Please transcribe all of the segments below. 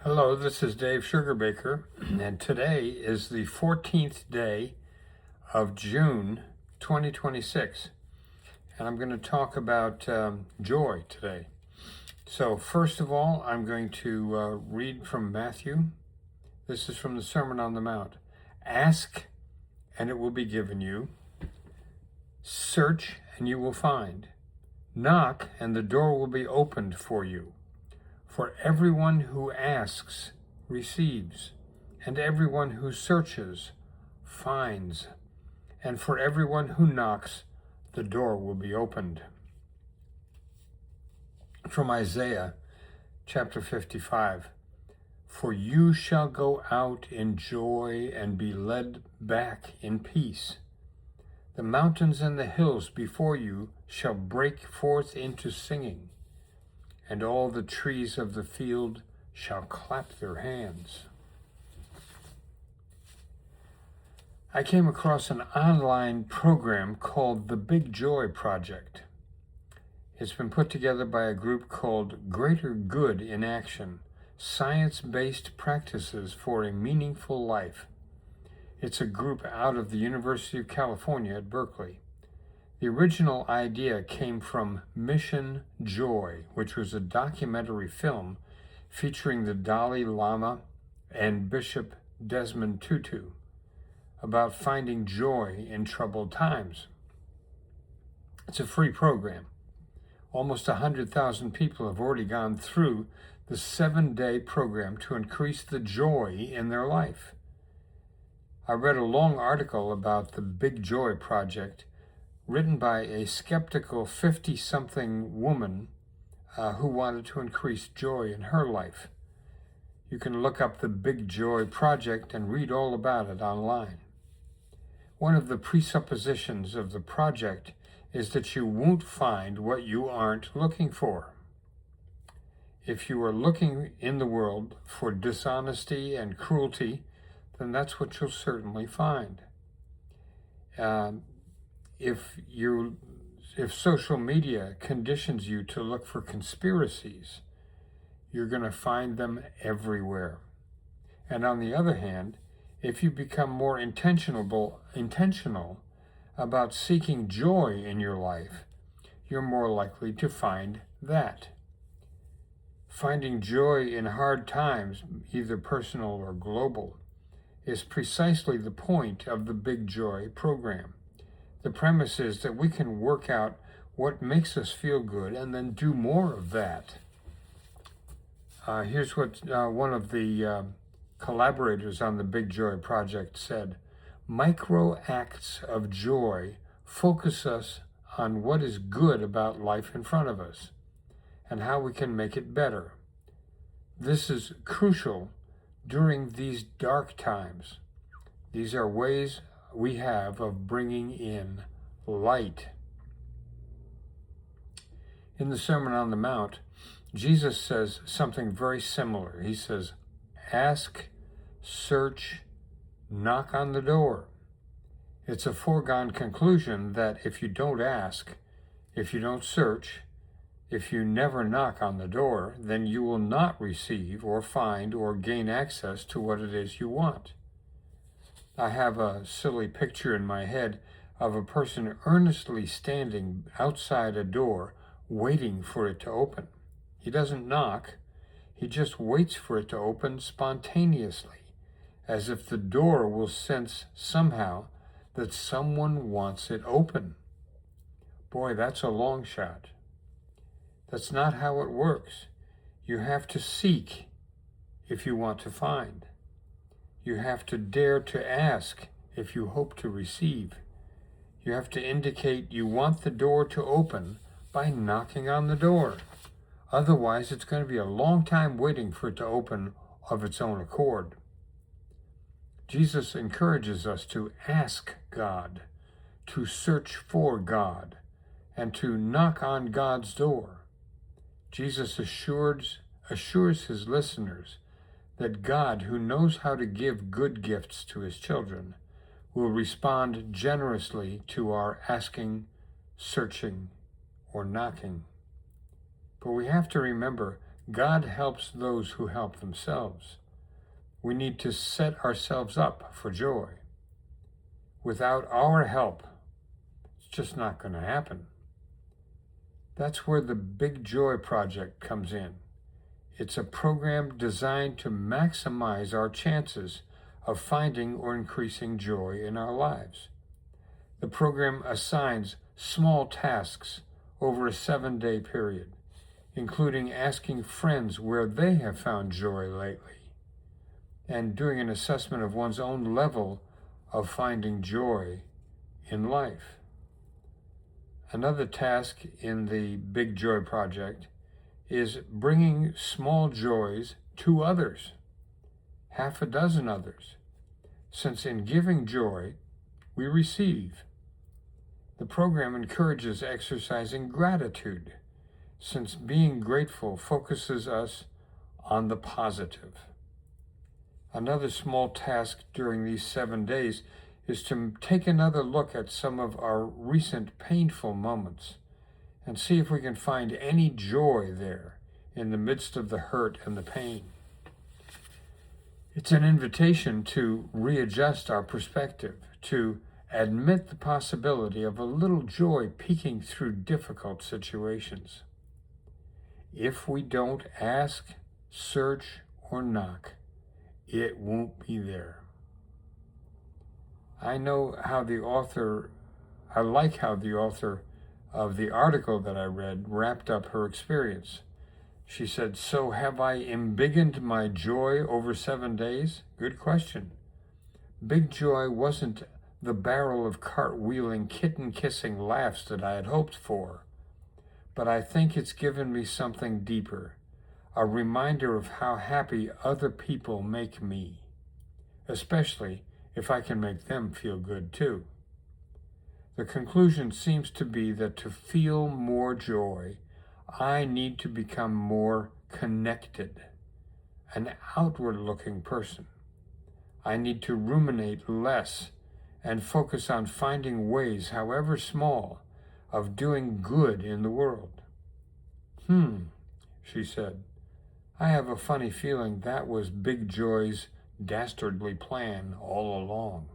Hello, this is Dave Sugarbaker, and today is the 14th day of June 2026, and I'm going to talk about joy today. So first of all, I'm going to read from Matthew. This is from the Sermon on the Mount. Ask, and it will be given you. Search, and you will find. Knock, and the door will be opened for you. For everyone who asks receives, and everyone who searches finds, and for everyone who knocks, the door will be opened. From Isaiah chapter 55, for you shall go out in joy and be led back in peace. The mountains and the hills before you shall break forth into singing, and all the trees of the field shall clap their hands. I came across an online program called the Big Joy Project. It's been put together by a group called Greater Good in Action, Science-Based Practices for a Meaningful Life. It's a group out of the University of California at Berkeley. The original idea came from Mission Joy, which was a documentary film featuring the Dalai Lama and Bishop Desmond Tutu about finding joy in troubled times. It's a free program. Almost 100,000 people have already gone through the 7-day program to increase the joy in their life. I read a long article about the Big Joy Project written by a skeptical 50-something woman who wanted to increase joy in her life. You can look up the Big Joy Project and read all about it online. One of the presuppositions of the project is that you won't find what you aren't looking for. If you are looking in the world for dishonesty and cruelty, then that's what you'll certainly find. If social media conditions you to look for conspiracies, you're going to find them everywhere. And on the other hand, if you become more intentional about seeking joy in your life, you're more likely to find that. Finding joy in hard times, either personal or global, is precisely the point of the Big Joy program. The premise is that we can work out what makes us feel good and then do more of that. Here's what one of the collaborators on the Big Joy Project said. Micro acts of joy focus us on what is good about life in front of us and how we can make it better. This is crucial during these dark times. These are ways we have of bringing in light. In the Sermon on the Mount, Jesus says something very similar. He says, ask, search, knock on the door. It's a foregone conclusion that if you don't ask, if you don't search, if you never knock on the door, then you will not receive or find or gain access to what it is you want. I have a silly picture in my head of a person earnestly standing outside a door, waiting for it to open. He doesn't knock, he just waits for it to open spontaneously, as if the door will sense somehow that someone wants it open. Boy, that's a long shot. That's not how it works. You have to seek if you want to find. You have to dare to ask if you hope to receive. You have to indicate you want the door to open by knocking on the door. Otherwise, it's going to be a long time waiting for it to open of its own accord. Jesus encourages us to ask God, to search for God, and to knock on God's door. Jesus assures his listeners that God, who knows how to give good gifts to his children, will respond generously to our asking, searching, or knocking. But we have to remember God helps those who help themselves. We need to set ourselves up for joy. Without our help, it's just not going to happen. That's where the Big Joy Project comes in. It's a program designed to maximize our chances of finding or increasing joy in our lives. The program assigns small tasks over a 7-day period, including asking friends where they have found joy lately, and doing an assessment of one's own level of finding joy in life. Another task in the Big Joy Project is bringing small joys to others, half a dozen others, since in giving joy, we receive. The program encourages exercising gratitude, since being grateful focuses us on the positive. Another small task during these 7 days is to take another look at some of our recent painful moments and see if we can find any joy there in the midst of the hurt and the pain. It's an invitation to readjust our perspective, to admit the possibility of a little joy peeking through difficult situations. If we don't ask, search, or knock, it won't be there. I like how the author of the article that I read wrapped up her experience. She said, "So have I embiggened my joy over 7 days?" Good question. Big joy wasn't the barrel of cartwheeling, kitten-kissing laughs that I had hoped for, but I think it's given me something deeper, a reminder of how happy other people make me, especially if I can make them feel good too. The conclusion seems to be that to feel more joy, I need to become more connected, an outward-looking person. I need to ruminate less and focus on finding ways, however small, of doing good in the world. She said, I have a funny feeling that was Big Joy's dastardly plan all along.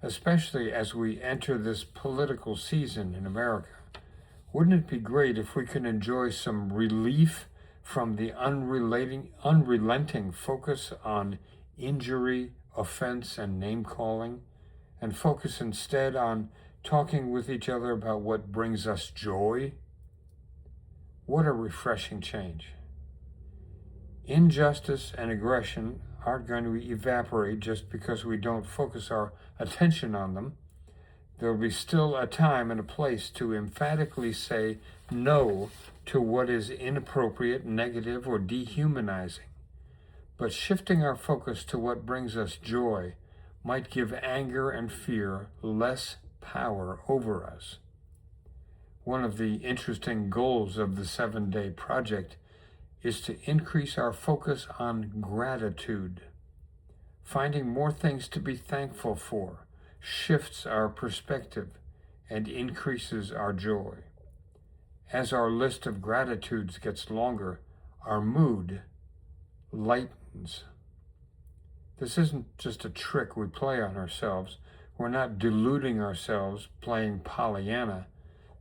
Especially as we enter this political season in America, wouldn't it be great if we could enjoy some relief from the unrelenting focus on injury, offense, and name-calling, and focus instead on talking with each other about what brings us joy? What a refreshing change. Injustice and aggression aren't going to evaporate just because we don't focus our attention on them. There will be still a time and a place to emphatically say no to what is inappropriate, negative, or dehumanizing. But shifting our focus to what brings us joy might give anger and fear less power over us. One of the interesting goals of the 7-day project is to increase our focus on gratitude. Finding more things to be thankful for shifts our perspective and increases our joy. As our list of gratitudes gets longer, our mood lightens. This isn't just a trick we play on ourselves. We're not deluding ourselves playing Pollyanna.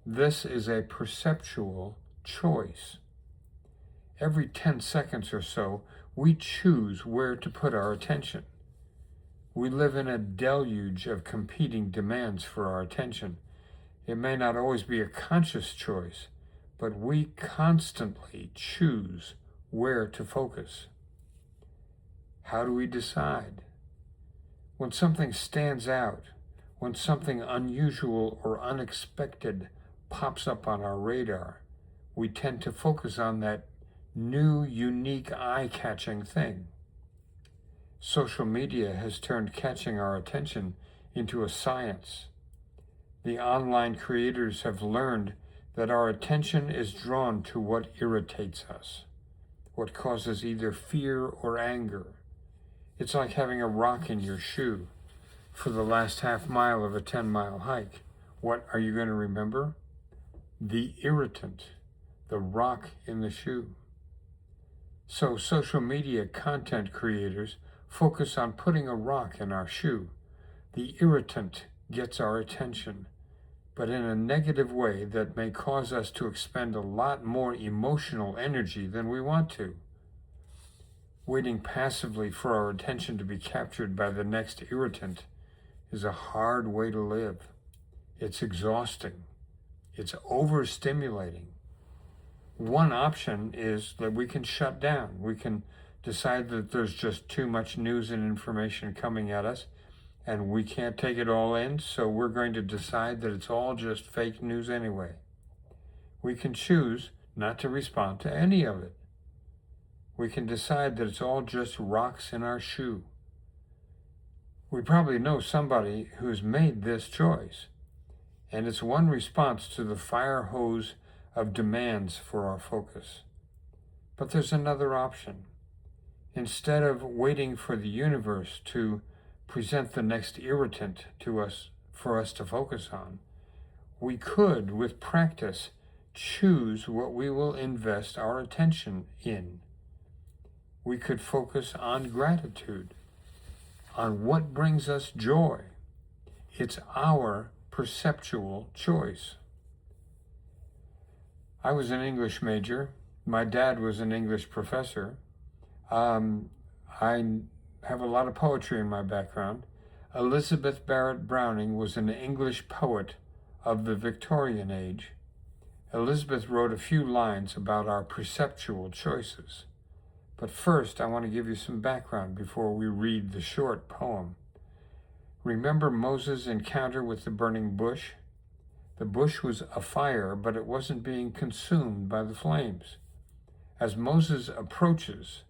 This is a perceptual choice. Every 10 seconds or so, we choose where to put our attention. We live in a deluge of competing demands for our attention. It may not always be a conscious choice, but we constantly choose where to focus. How do we decide? When something stands out, when something unusual or unexpected pops up on our radar, we tend to focus on that new, unique, eye-catching thing. Social media has turned catching our attention into a science. The online creators have learned that our attention is drawn to what irritates us, what causes either fear or anger. It's like having a rock in your shoe for the last half mile of a 10-mile hike. What are you going to remember? The irritant, the rock in the shoe. So social media content creators focus on putting a rock in our shoe. The irritant gets our attention, but in a negative way that may cause us to expend a lot more emotional energy than we want to. Waiting passively for our attention to be captured by the next irritant is a hard way to live. It's exhausting. It's overstimulating. One option is that we can shut down. We can decide that there's just too much news and information coming at us, and we can't take it all in, so we're going to decide that it's all just fake news anyway. We can choose not to respond to any of it. We can decide that it's all just rocks in our shoe. We probably know somebody who's made this choice, and it's one response to the fire hose of demands for our focus. But there's another option. Instead of waiting for the universe to present the next irritant to us for us to focus on, we could, with practice, choose what we will invest our attention in. We could focus on gratitude, on what brings us joy. It's our perceptual choice. I was an English major. My dad was an English professor. I have a lot of poetry in my background. Elizabeth Barrett Browning was an English poet of the Victorian age. Elizabeth wrote a few lines about our perceptual choices. But first, I want to give you some background before we read the short poem. Remember Moses' encounter with the burning bush? The bush was afire, but it wasn't being consumed by the flames. As Moses approaches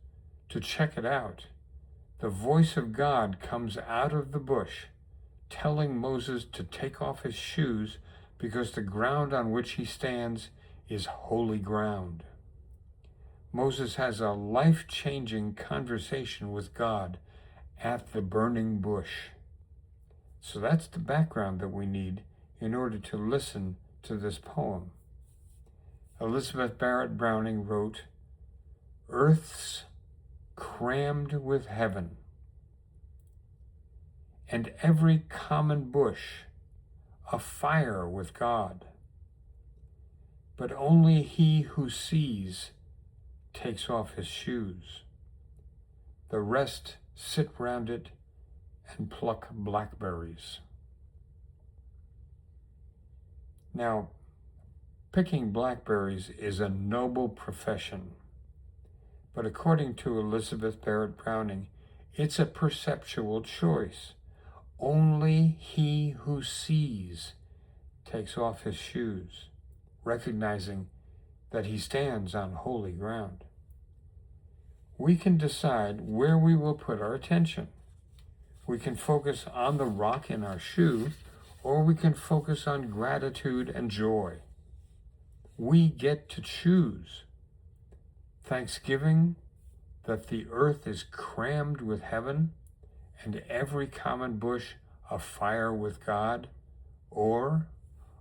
to check it out, the voice of God comes out of the bush, telling Moses to take off his shoes because the ground on which he stands is holy ground. Moses has a life-changing conversation with God at the burning bush. So that's the background that we need in order to listen to this poem. Elizabeth Barrett Browning wrote, "Earth's crammed with heaven, and every common bush afire with God. But only he who sees takes off his shoes. The rest sit round it and pluck blackberries." Now, picking blackberries is a noble profession, but according to Elizabeth Barrett Browning, it's a perceptual choice. Only he who sees takes off his shoes, recognizing that he stands on holy ground. We can decide where we will put our attention. We can focus on the rock in our shoe, or we can focus on gratitude and joy. We get to choose. Thanksgiving that the earth is crammed with heaven and every common bush afire with God, or,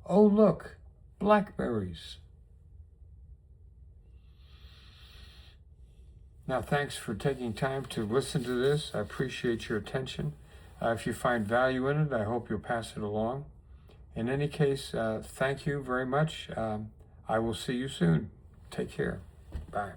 oh look, blackberries. Now, thanks for taking time to listen to this. I appreciate your attention. If you find value in it, I hope you'll pass it along. In any case, thank you very much. I will see you soon. Take care. Bye.